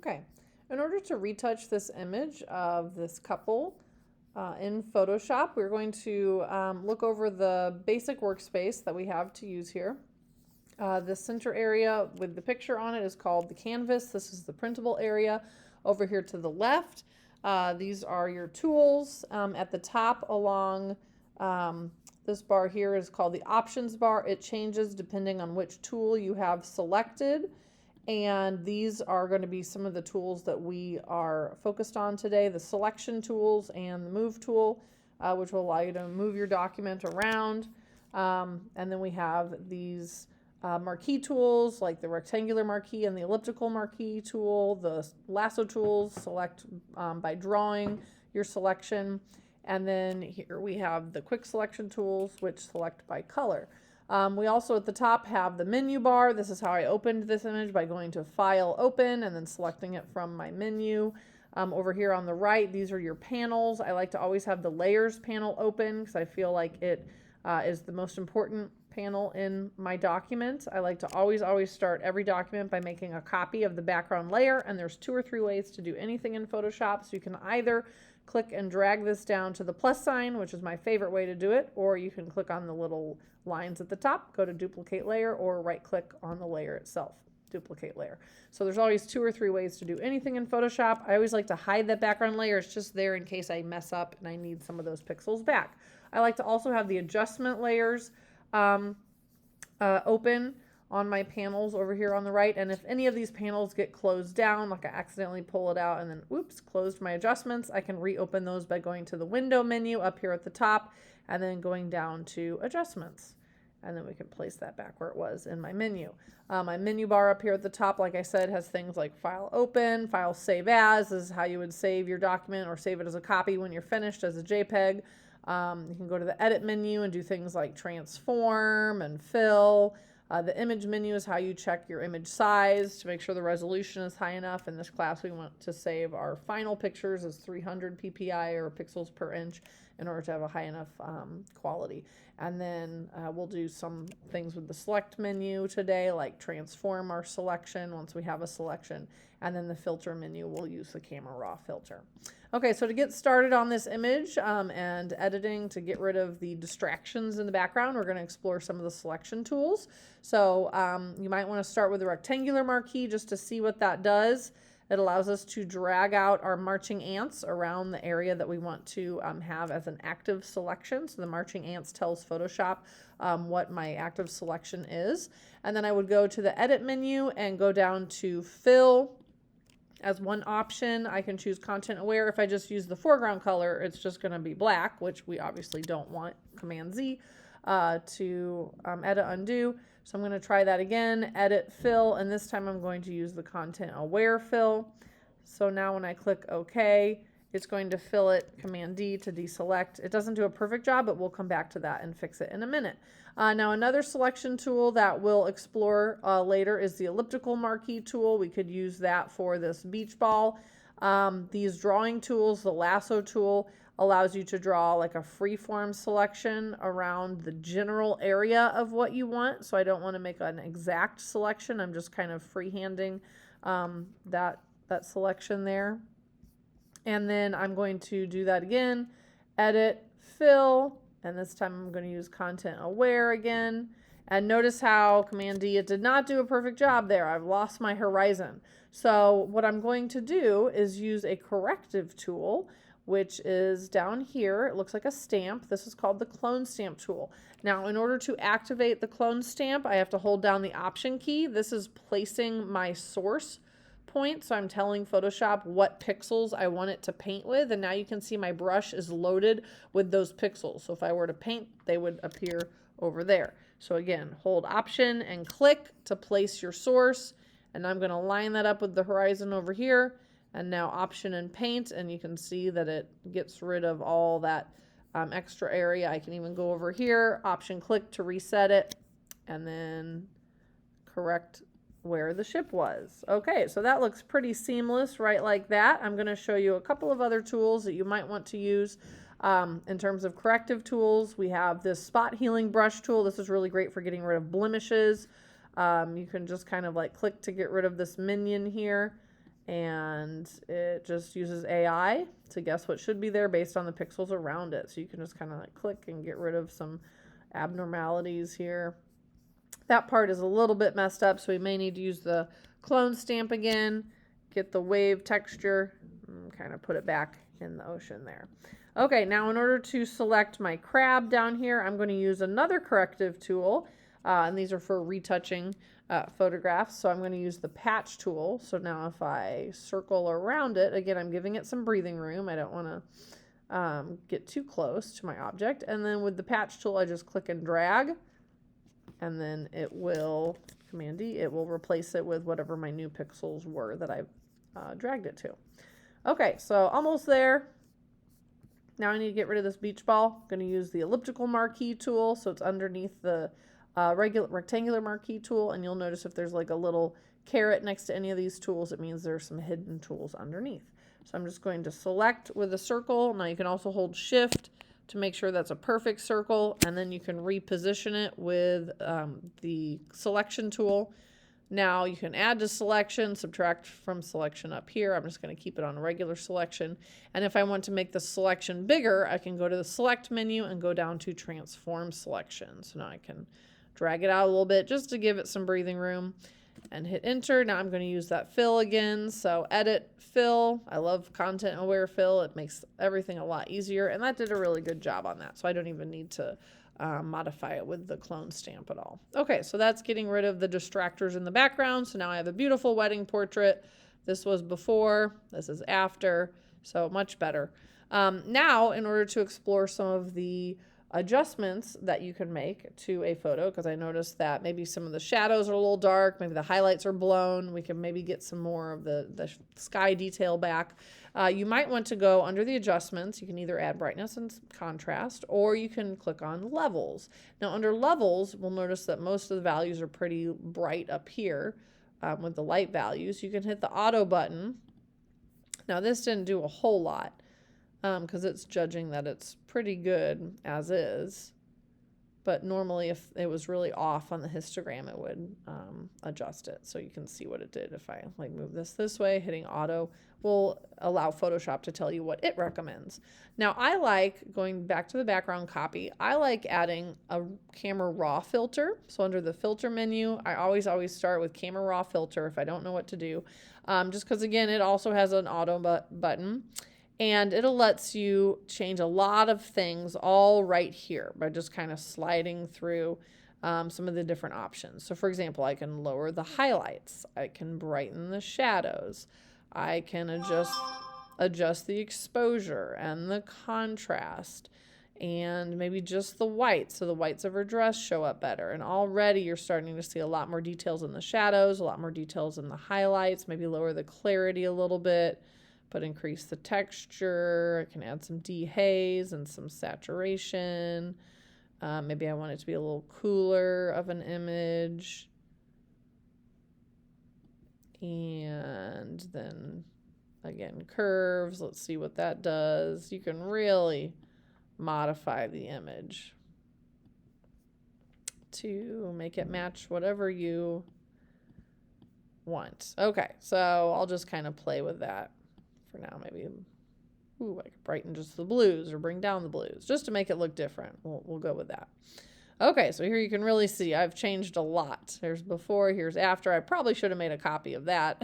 Okay, in order to retouch this image of this couple in Photoshop, we're going to look over the basic workspace that we have to use here. The center area with the picture on it is called the canvas. This is the printable area. Over here to the left, these are your tools. At the top along this bar here is called the options bar. It changes depending on which tool you have selected. And these are going to be some of the tools that we are focused on today, the selection tools and the move tool, which will allow you to move your document around. And then we have these marquee tools like the rectangular marquee and the elliptical marquee tool, the lasso tools, select by drawing your selection. And then here we have the quick selection tools, which select by color. We also at the top have the menu bar. This is how I opened this image, by going to File, Open, and then selecting it from my menu. Over here on the right, these are your panels. I like to always have the Layers panel open because I feel like it is the most important panel in my document. I like to always start every document by making a copy of the background layer, and there's 2 or 3 ways to do anything in Photoshop. So you can either click and drag this down to the plus sign, which is my favorite way to do it, or you can click on the little lines at the top, go to duplicate layer, or right click on the layer itself, duplicate layer. So there's always 2 or 3 ways to do anything in Photoshop. I always like to hide that background layer. It's just there in case I mess up and I need some of those pixels back. I like to also have the adjustment layers open on my panels over here on the right, and if any of these panels get closed down, like I accidentally pull it out and then oops, closed my adjustments, I can reopen those by going to the window menu up here at the top and then going down to adjustments, and then we can place that back where it was in my menu. My menu bar up here at the top, like I said, has things like File Open, File Save As. This is how you would save your document or save it as a copy when you're finished as a JPEG. You can go to the edit menu and do things like transform and fill. The image menu is how you check your image size to make sure the resolution is high enough. In this class, we want to save our final pictures as 300 ppi or pixels per inch in order to have a high enough quality. And then we'll do some things with the select menu today, like transform our selection once we have a selection. And then the filter menu, we'll use the camera raw filter. Okay, so to get started on this image and editing to get rid of the distractions in the background, we're going to explore some of the selection tools. So you might want to start with the rectangular marquee just to see what that does. It allows us to drag out our marching ants around the area that we want to have as an active selection. So the marching ants tells Photoshop what my active selection is. And then I would go to the edit menu and go down to fill. As one option, I can choose content aware. If I just use the foreground color, it's just going to be black, which we obviously don't want. Command Z to edit undo. So I'm going to try that again, edit fill, and this time I'm going to use the content aware fill. So now when I click OK, it's going to fill it, Command D to deselect. It doesn't do a perfect job, but we'll come back to that and fix it in a minute. Now another selection tool that we'll explore later is the elliptical marquee tool. We could use that for this beach ball. These drawing tools, the lasso tool, allows you to draw like a freeform selection around the general area of what you want. So I don't want to make an exact selection. I'm just kind of freehanding that selection there. And then I'm going to do that again, edit, fill, and this time I'm going to use content aware again. And notice how Command D, it did not do a perfect job there. I've lost my horizon. So what I'm going to do is use a corrective tool, which is down here. It looks like a stamp. This is called the clone stamp tool. Now, in order to activate the clone stamp, I have to hold down the Option key. This is placing my source point, so I'm telling Photoshop what pixels I want it to paint with, and now you can see my brush is loaded with those pixels. So if I were to paint, they would appear over there. So again, hold Option and click to place your source, and I'm going to line that up with the horizon over here, and now Option and paint, and you can see that it gets rid of all that extra area. I can even go over here, Option click to reset it, and then correct where the ship was. Okay, so that looks pretty seamless right like that. I'm going to show you a couple of other tools that you might want to use in terms of corrective tools. We have this spot healing brush tool. This is really great for getting rid of blemishes. You can just kind of like click to get rid of this minion here, and it just uses AI to guess what should be there based on the pixels around it. So you can just kind of like click and get rid of some abnormalities here. That part is a little bit messed up, so we may need to use the clone stamp again, get the wave texture, and kind of put it back in the ocean there. Okay, now in order to select my crab down here, I'm going to use another corrective tool, and these are for retouching photographs. So I'm going to use the patch tool. So now if I circle around it, again, I'm giving it some breathing room. I don't want to get too close to my object. And then with the patch tool, I just click and drag, and then it will, Command D, it will replace it with whatever my new pixels were that I dragged it to. Okay, so almost there. Now I need to get rid of this beach ball. I'm going to use the elliptical marquee tool, so it's underneath the regular rectangular marquee tool, and you'll notice if there's like a little caret next to any of these tools, it means there's some hidden tools underneath. So I'm just going to select with a circle. Now you can also hold Shift to make sure that's a perfect circle, and then you can reposition it with the selection tool. Now you can add to selection, subtract from selection up here. I'm just going to keep it on a regular selection. And if I want to make the selection bigger, I can go to the select menu and go down to transform selection. So now I can drag it out a little bit just to give it some breathing room and hit enter. Now I'm going to use that fill again. So edit, fill. I love content aware fill. It makes everything a lot easier. And that did a really good job on that. So I don't even need to modify it with the clone stamp at all. Okay, so that's getting rid of the distractors in the background. So now I have a beautiful wedding portrait. This was before, this is after, so much better. Now, in order to explore some of the adjustments that you can make to a photo, because I noticed that maybe some of the shadows are a little dark, maybe the highlights are blown, we can maybe get some more of the sky detail back. You might want to go under the adjustments. You can either add brightness and contrast, or you can click on levels. Now under levels, we'll notice that most of the values are pretty bright up here with the light values. You can hit the auto button. Now this didn't do a whole lot because it's judging that it's pretty good as is. But normally if it was really off on the histogram, it would adjust it. So you can see what it did. If I like move this way, hitting auto will allow Photoshop to tell you what it recommends. Now I like, going back to the background copy, I like adding a camera raw filter. So under the filter menu, I always start with camera raw filter if I don't know what to do. Just because again, it also has an auto button. And it'll lets you change a lot of things all right here by just kind of sliding through some of the different options. So for example, I can lower the highlights. I can brighten the shadows. I can adjust the exposure and the contrast and maybe just the whites, so the whites of her dress show up better. And already you're starting to see a lot more details in the shadows, a lot more details in the highlights, maybe lower the clarity a little bit, but increase the texture. I can add some dehaze and some saturation. Maybe I want it to be a little cooler of an image. And then again, curves. Let's see what that does. You can really modify the image to make it match whatever you want. Okay, so I'll just kind of play with that for now. Maybe, I could brighten just the blues or bring down the blues just to make it look different. We'll go with that. Okay, so here you can really see I've changed a lot. Here's before, here's after. I probably should have made a copy of that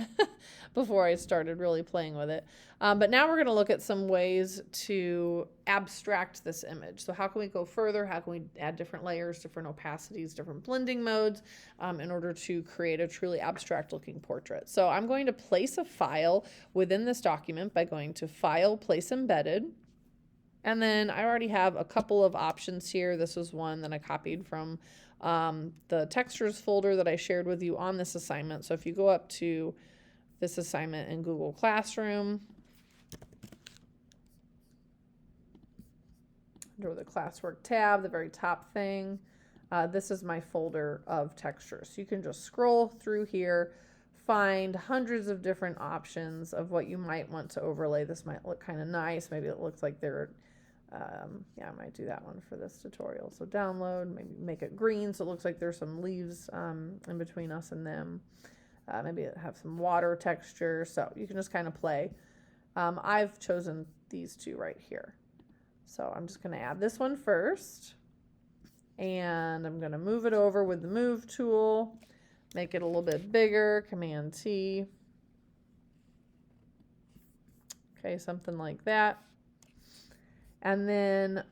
before I started really playing with it. But now we're going to look at some ways to abstract this image. So how can we go further? How can we add different layers, different opacities, different blending modes in order to create a truly abstract looking portrait? So I'm going to place a file within this document by going to File, Place Embedded. And then I already have a couple of options here. This was one that I copied from the textures folder that I shared with you on this assignment. So if you go up to this assignment in Google Classroom, under the classwork tab, the very top thing, this is my folder of textures. So you can just scroll through here, find hundreds of different options of what you might want to overlay. This might look kind of nice. Maybe it looks like they're, I might do that one for this tutorial. So download, maybe make it green so it looks like there's some leaves in between us and them. Maybe have some water texture. So you can just kind of play. I've chosen these two right here. So I'm just going to add this one first. And I'm going to move it over with the move tool. Make it a little bit bigger. Command T. Okay, something like that. And then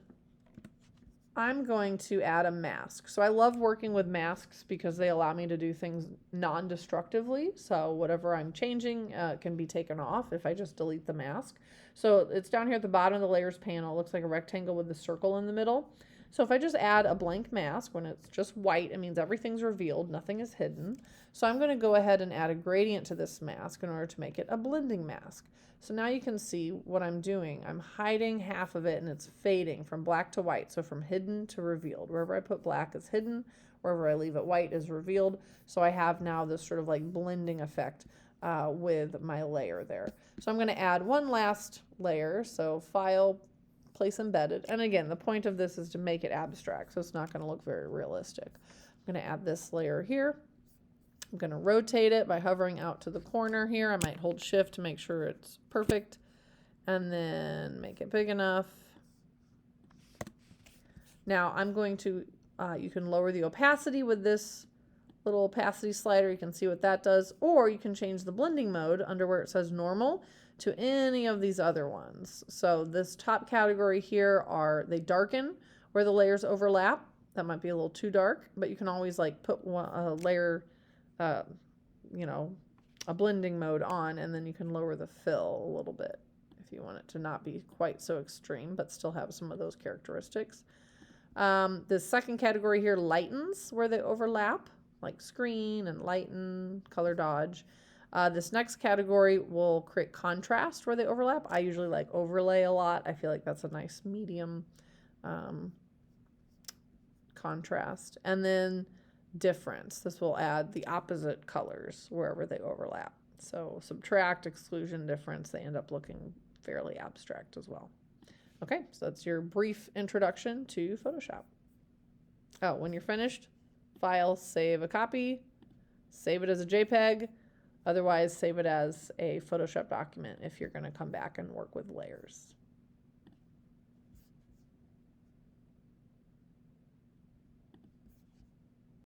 I'm going to add a mask. So I love working with masks because they allow me to do things non-destructively. So whatever I'm changing can be taken off if I just delete the mask. So it's down here at the bottom of the layers panel. It looks like a rectangle with the circle in the middle. So if I just add a blank mask, when it's just white, it means everything's revealed, nothing is hidden. So I'm going to go ahead and add a gradient to this mask in order to make it a blending mask. So now you can see what I'm doing. I'm hiding half of it and it's fading from black to white. So from hidden to revealed. Wherever I put black is hidden, wherever I leave it white is revealed. So I have now this sort of like blending effect with my layer there. So I'm going to add one last layer. So File, Place Embedded. And again, the point of this is to make it abstract. So it's not going to look very realistic. I'm going to add this layer here. I'm going to rotate it by hovering out to the corner here. I might hold shift to make sure it's perfect and then make it big enough. Now I'm going to, you can lower the opacity with this little opacity slider. You can see what that does, or you can change the blending mode under where it says normal to any of these other ones. So this top category here they darken where the layers overlap. That might be a little too dark, but you can always like put a layer, a blending mode on, and then you can lower the fill a little bit if you want it to not be quite so extreme, but still have some of those characteristics. The second category here lightens where they overlap, like screen and lighten, color dodge. This next category will create contrast where they overlap. I usually like overlay a lot. I feel like that's a nice medium contrast. And then difference. This will add the opposite colors wherever they overlap. So subtract, exclusion, difference, they end up looking fairly abstract as well. Okay, so that's your brief introduction to Photoshop. Oh, when you're finished, File, save a copy, save it as a JPEG, otherwise save it as a Photoshop document if you're going to come back and work with layers.